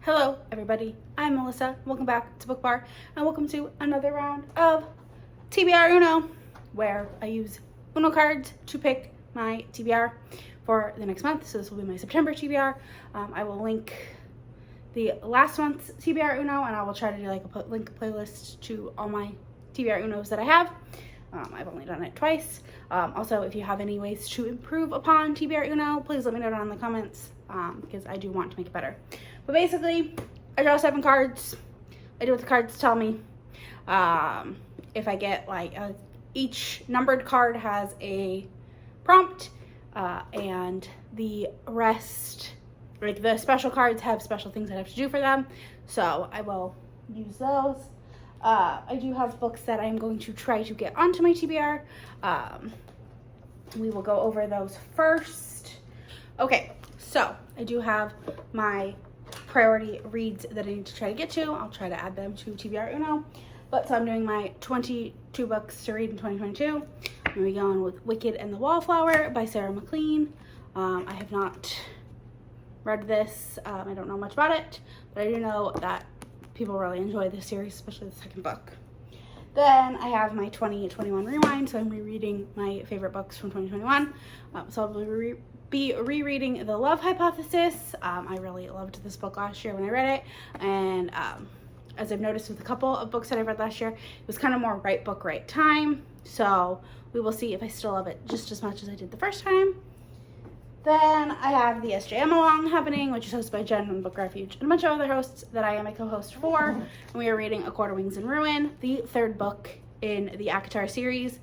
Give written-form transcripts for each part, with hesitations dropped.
Hello everybody, I'm Melissa. Welcome back to Book Bar and welcome to another round of TBR Uno, where I use Uno cards to pick my TBR for the next month. So this will be my September TBR. I will link the last month's TBR Uno and I will try to do like a link playlist to all my TBR Unos that I have. I've only done it twice. Also, if you have any ways to improve upon TBR Uno, please let me know down in the comments because I do want to make it better. But basically, I draw 7 cards. I do what the cards tell me. If I get each numbered card has a prompt, and the rest, like the special cards, have special things I have to do for them. So I will use those. I do have books that I'm going to try to get onto my TBR. We will go over those first. Okay, so I do have my priority reads that I need to try to get to. I'll try to add them to TBR Uno. But so I'm doing my 22 books to read in 2022. I'm going to be going with Wicked and the Wallflower by Sarah McLean. I have not read this. I don't know much about it, but I do know that people really enjoy this series, especially the second book. Then I have my 2021 rewind, so I'm rereading my favorite books from 2021. So I'll be rereading The Love Hypothesis. I really loved this book last year when I read it, and as I've noticed with a couple of books that I read last year, it was kind of more right book, right time. So we will see if I still love it just as much as I did the first time. Then I have the SJM-Along happening, which is hosted by Jenn from Book Refuge and a bunch of other hosts that I am a co-host for. And we are reading A Quarter Wings in Ruin, the third book in the ACOTAR series.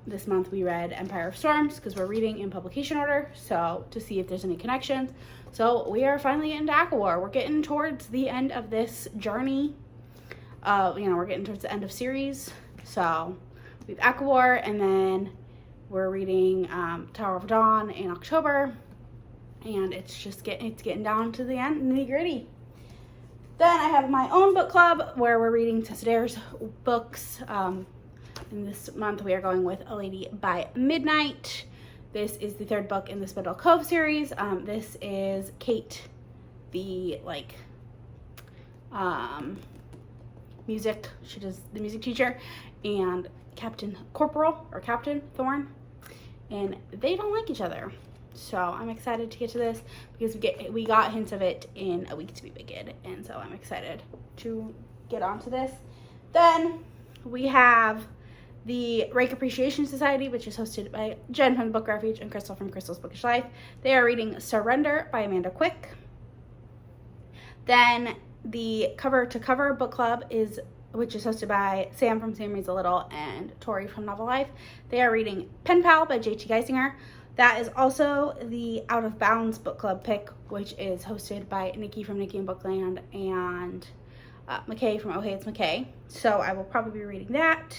This month we read Empire of Storms because we're reading in publication order, so to see if there's any connections. So we are finally into ACOWAR. We're getting towards the end of this journey. We're getting towards the end of series. So we have ACOWAR, and then we're reading Tower of Dawn in October, and it's getting down to the end, nitty gritty. Then I have my own book club where we're reading Tessadere's books. And this month we are going with A Lady by Midnight. This is the third book in the Spindle Cove series. This is Kate, the music. She does the music teacher, and Captain Thorne, and they don't like each other. So I'm excited to get to this because we got hints of it in A Week to Be Wicked, and so I'm excited to get onto this. Then we have the Rake Appreciation Society, which is hosted by Jenn from the Book Refuge and Crystal from Crystal's Bookish Life. They are reading Surrender by Amanda Quick. Then the Cover to Cover book club which is hosted by Sam from Sam Reads a Little and Tori from Novel Life. They are reading Pen Pal by J.T. Geisinger. That is also the Out of Bounds book club pick, which is hosted by Nikki from Nikki and Bookland and Michae from Oh Hey It's Michae. So I will probably be reading that.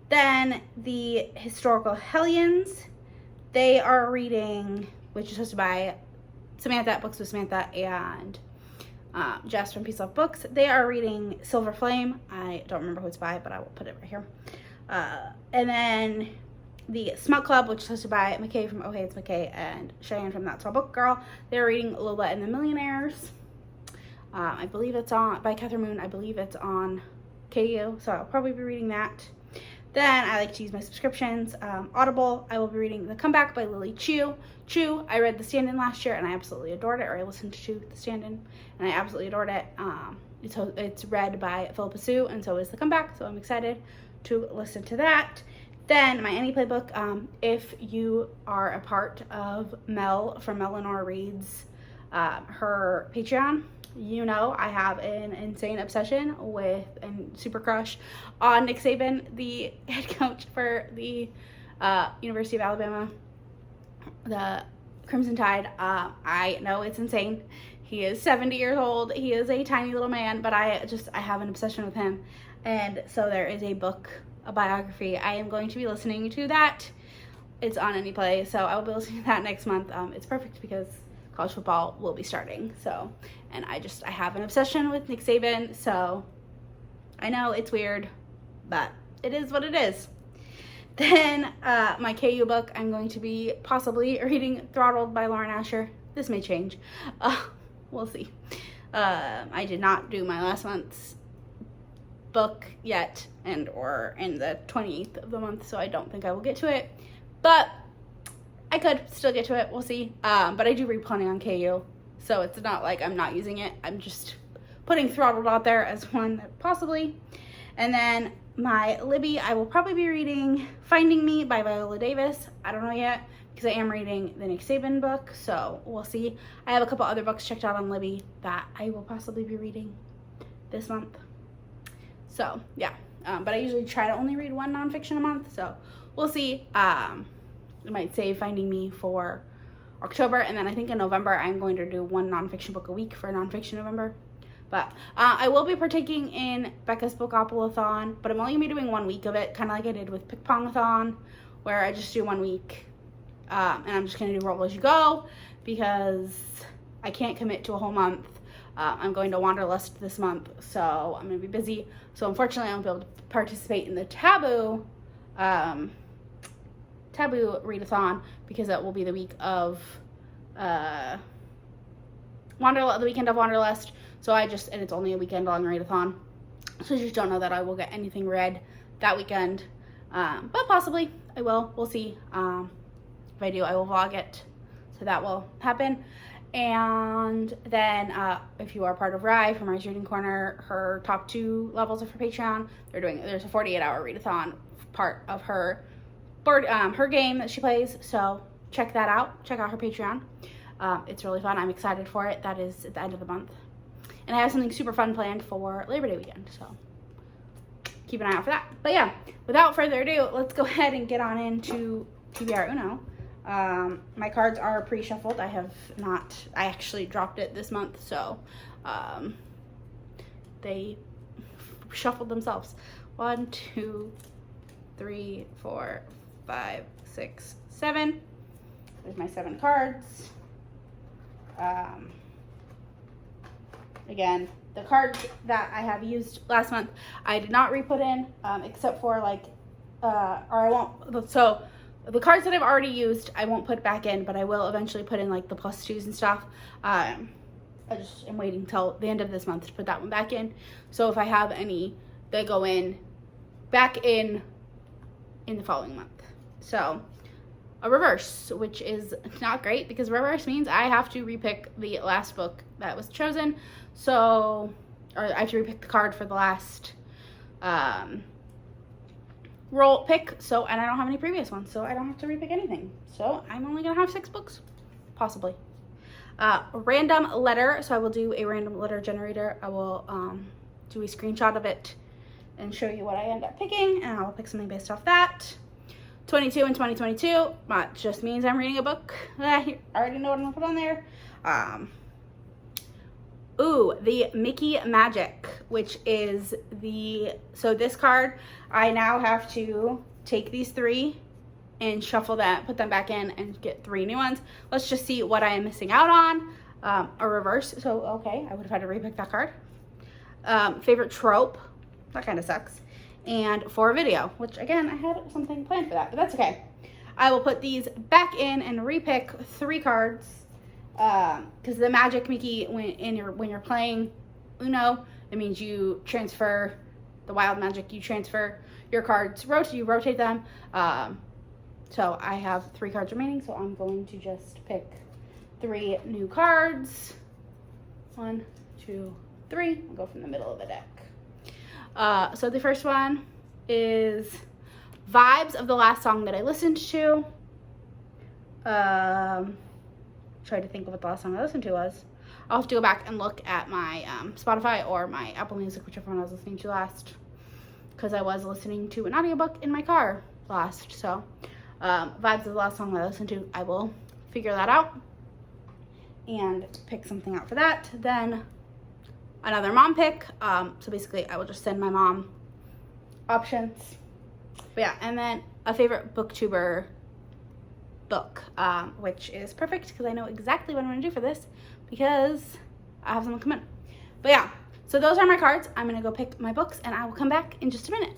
Then the Historical Hellions, they are reading, which is hosted by Samantha at Books with Samantha and Jess from Peace Love Books. They are reading Silver Flame. I don't remember who it's by, but I will put it right here. And then the Smut Club, which is hosted by Michae from Oh Hey It's Michae and Cheyenne from That's All Book Girl. They're reading Lola and the Millionaires. I believe it's by Catherine Moon. I believe it's on KU, so I'll probably be reading that. Then I like to use my subscriptions. Audible, I will be reading The Comeback by Lily Chu. I read The Stand-In last year and I absolutely adored it, or I listened to The Stand-In and I absolutely adored it. It's read by Philippa Sue, and so is The Comeback, so I'm excited to listen to that. Then my Annie Playbook, if you are a part of Mel from Eleanor Reads, her Patreon, you know I have an insane obsession with and super crush on Nick Saban, the head coach for the University of Alabama, the Crimson Tide. I know it's insane. He is 70 years old. He is a tiny little man, but I have an obsession with him. And so there is a biography. I am going to be listening to that. It's on AnyPlay, so I will be listening to that next month. It's perfect because college football will be starting. So, and I have an obsession with Nick Saban. So I know it's weird, but it is what it is. Then my KU book, I'm going to be possibly reading Throttled by Lauren Asher. This may change. We'll see. I did not do my last month's book yet, and or in the 28th of the month, so I don't think I will get to it, but I could still get to it. We'll see. But I do read plenty on KU, so it's not like I'm not using it. I'm just putting Throttled out there as one that possibly. And then my Libby, I will probably be reading Finding Me by Viola Davis. I don't know yet, because I am reading the Nick Saban book, so we'll see. I have a couple other books checked out on Libby that I will possibly be reading this month. So yeah, but I usually try to only read one nonfiction a month, so we'll see. I might save Finding Me for October, and then I think in November I'm going to do one nonfiction book a week for nonfiction November. But I will be partaking in Becca's Bookopoly-a-thon, but I'm only going to be doing 1 week of it, kind of like I did with Pick Pong-a-thon, where I just do 1 week, and I'm just going to do Roll As You Go, because I can't commit to a whole month. I'm going to Wanderlust this month, so I'm going to be busy. So unfortunately, I won't be able to participate in the Taboo readathon, because that will be the week of the weekend of Wanderlust. So and it's only a weekend long readathon. So I just don't know that I will get anything read that weekend. But possibly I will. We'll see. If I do, I will vlog it. So that will happen. And then if you are part of Rye from Rye's Reading Corner, her top 2 levels of her Patreon, there's a 48-hour readathon part of her her game that she plays. So check that out. Check out her Patreon. It's really fun. I'm excited for it. That is at the end of the month. And I have something super fun planned for Labor Day weekend, so keep an eye out for that. But yeah, without further ado, let's go ahead and get on into TBR Uno. My cards are pre-shuffled. I actually dropped it this month, so they shuffled themselves. 1, 2, 3, 4, 5, 6, 7. There's my 7 cards. Again, the cards that I have used last month, I did not re-put in, except for so the cards that I've already used, I won't put back in, but I will eventually put in like the +2s and stuff. I just am waiting till the end of this month to put that one back in. So if I have any, they go back in the following month. So a reverse, which is not great, because reverse means I have to repick the last book that was chosen. So, or I have to repick the card for the last roll pick. So, and I don't have any previous ones, so I don't have to repick anything. So I'm only gonna have 6 books, possibly. Random letter. So I will do a random letter generator. I will do a screenshot of it and show you what I end up picking, and I'll pick something based off that. 22 and 2022, that just means I'm reading a book. I already know what I'm gonna put on there. The Mickey Magic, which is so this card, I now have to take these 3 and shuffle that, put them back in, and get 3 new ones. Let's just see what I am missing out on. A reverse, so okay, I would have had to repick that card. Favorite trope, that kind of sucks. And for a video, which again, I had something planned for that, but that's okay. I will put these back in and repick 3 cards, because the Magic Mickey, when you're playing Uno, it means you transfer the wild magic, you transfer your cards, you rotate them. So I have 3 cards remaining, so I'm going to just pick 3 new cards. 1, 2, 3. I'll go from the middle of the deck. So the first one is Vibes of the last song that I listened to. Try to think of what the last song I listened to was. I'll have to go back and look at my Spotify or my Apple Music, whichever one I was listening to last, because I was listening to an audiobook in my car last. So Vibes of the last song that I listened to, I will figure that out and pick something out for that. Then another mom pick. So basically I will just send my mom options. But yeah, and then a favorite booktuber book, which is perfect because I know exactly what I'm gonna do for this, because I have someone come in. But yeah, so those are my cards. I'm gonna go pick my books and I will come back in just a minute.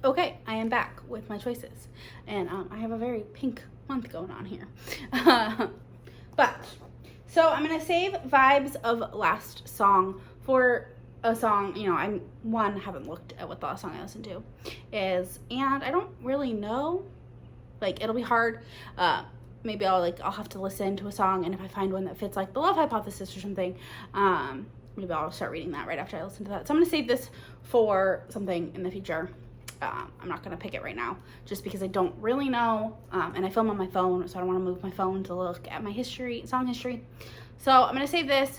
Okay, I am back with my choices, and I have a very pink month going on here. But So I'm going to save Vibes of Last Song for a song, you know, haven't looked at what the last song I listened to is, and I don't really know, like, it'll be hard. Maybe I'll have to listen to a song, and if I find one that fits, like, the Love Hypothesis or something, maybe I'll start reading that right after I listen to that. So I'm going to save this for something in the future. I'm not going to pick it right now just because I don't really know, and I film on my phone, so I don't want to move my phone to look at my song history. So I'm going to save this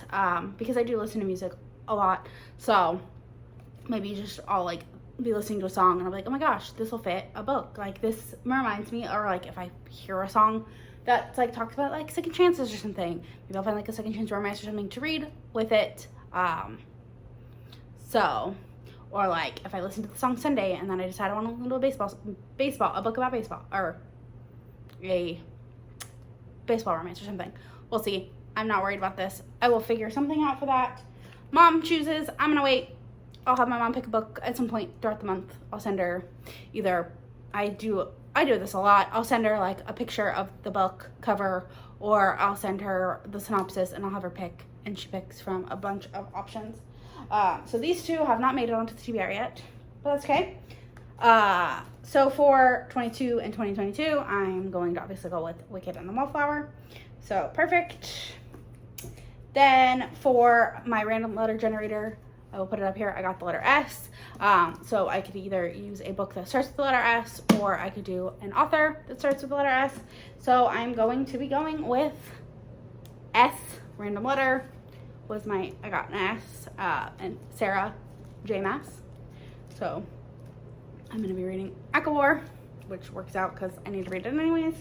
because I do listen to music a lot, so maybe just I'll like be listening to a song and I'll be like, oh my gosh, this will fit a book, like this reminds me, or like if I hear a song that's like talks about like second chances or something, maybe I'll find like a second chance romance or something to read with it. So, or like if I listen to the song Sunday and then I decide I want to listen to a book about baseball, or a baseball romance or something, we'll see. I'm not worried about this. I will figure something out for that. Mom chooses. I'm gonna wait. I'll have my mom pick a book at some point throughout the month. I'll send her either, I do this a lot, I'll send her like a picture of the book cover, or I'll send her the synopsis and I'll have her pick, and she picks from a bunch of options. So these two have not made it onto the TBR yet, but that's okay. So for 22 and 2022, I'm going to obviously go with Wicked and the Wallflower. So perfect. Then for my random letter generator, I will put it up here. I got the letter S. So I could either use a book that starts with the letter S, or I could do an author that starts with the letter S. So I'm going to be going with S. Random letter was I got an S, and Sarah J. Maas. So I'm going to be reading Akawar, which works out because I need to read it anyways.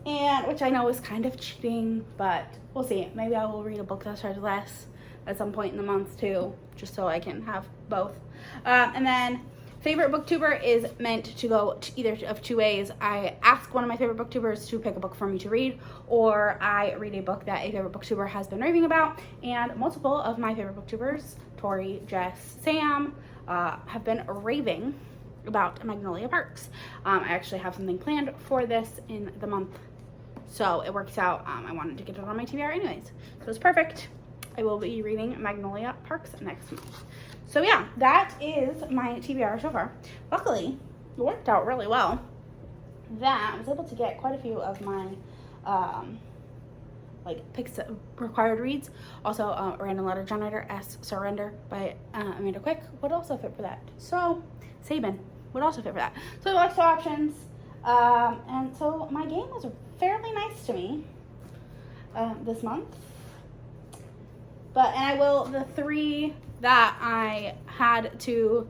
And which I know is kind of cheating, but we'll see. Maybe I will read a book that starts with S at some point in the month too, just so I can have both. And then favorite booktuber is meant to go either of two ways. I ask one of my favorite booktubers to pick a book for me to read, or I read a book that a favorite booktuber has been raving about. And multiple of my favorite booktubers, Tori, Jess, Sam, have been raving about Magnolia Parks. I actually have something planned for this in the month, so it works out. I wanted to get it on my TBR anyways, so it's perfect. I will be reading Magnolia Parks next month. So yeah, that is my TBR so far. Luckily, it worked out really well. That I was able to get quite a few of my like picks required reads. Also, random letter generator S Surrender by Amanda Quick would also fit for that. So Sabin would also fit for that. So lots of options. And so my game was fairly nice to me this month. And I will, the three that I had to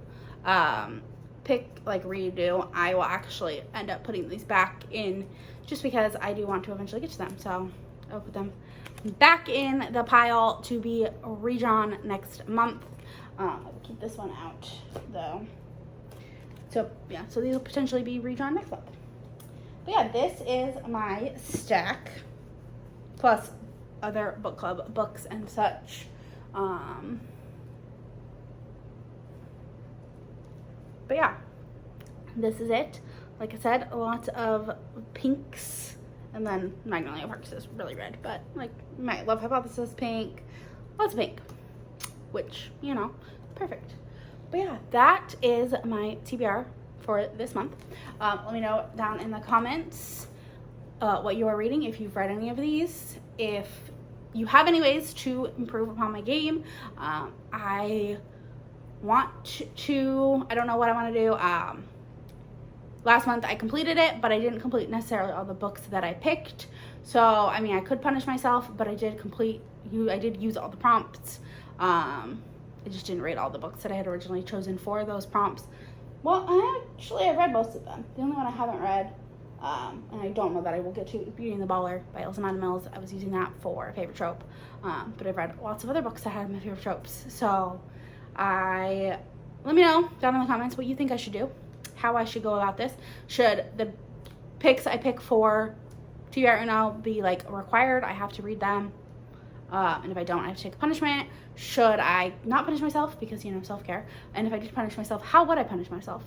pick, like redo, I will actually end up putting these back in just because I do want to eventually get to them. So I'll put them back in the pile to be redrawn next month. I'll keep this one out though. So yeah, so these will potentially be redrawn next month. But yeah, this is my stack, plus other book club books and such. But yeah, this is it. Like I said, a lot of pinks, and then Magnolia Parks is really red, but like my Love Hypothesis pink, lots of pink, which, you know, perfect. But yeah, that is my TBR for this month. Let me know down in the comments what you are reading, if you've read any of these, if you have any ways to improve upon my game. I want to, I don't know what I want to do. Last month I completed it, but I didn't complete necessarily all the books that I picked. So, I mean, I could punish myself, but I did use all the prompts. I just didn't read all the books that I had originally chosen for those prompts. Well, I've read most of them. The only one I haven't read, and I don't know that I will get to, Beauty and the Baller by Elsa Matta Mills. I was using that for a favorite trope, but I've read lots of other books that had my favorite tropes. So let me know down in the comments what you think I should do, how I should go about this. Should the picks I pick for TBR Uno be like required? I have to read them. And if I don't, I have to take a punishment. Should I not punish myself because, you know, self-care? And if I did punish myself, how would I punish myself?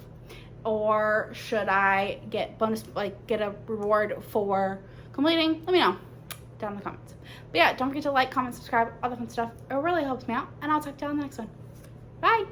Or should I get a reward for completing? Let me know. down in the comments. But yeah, don't forget to like, comment, subscribe, all the fun stuff. It really helps me out, and I'll talk to you on the next one. Bye!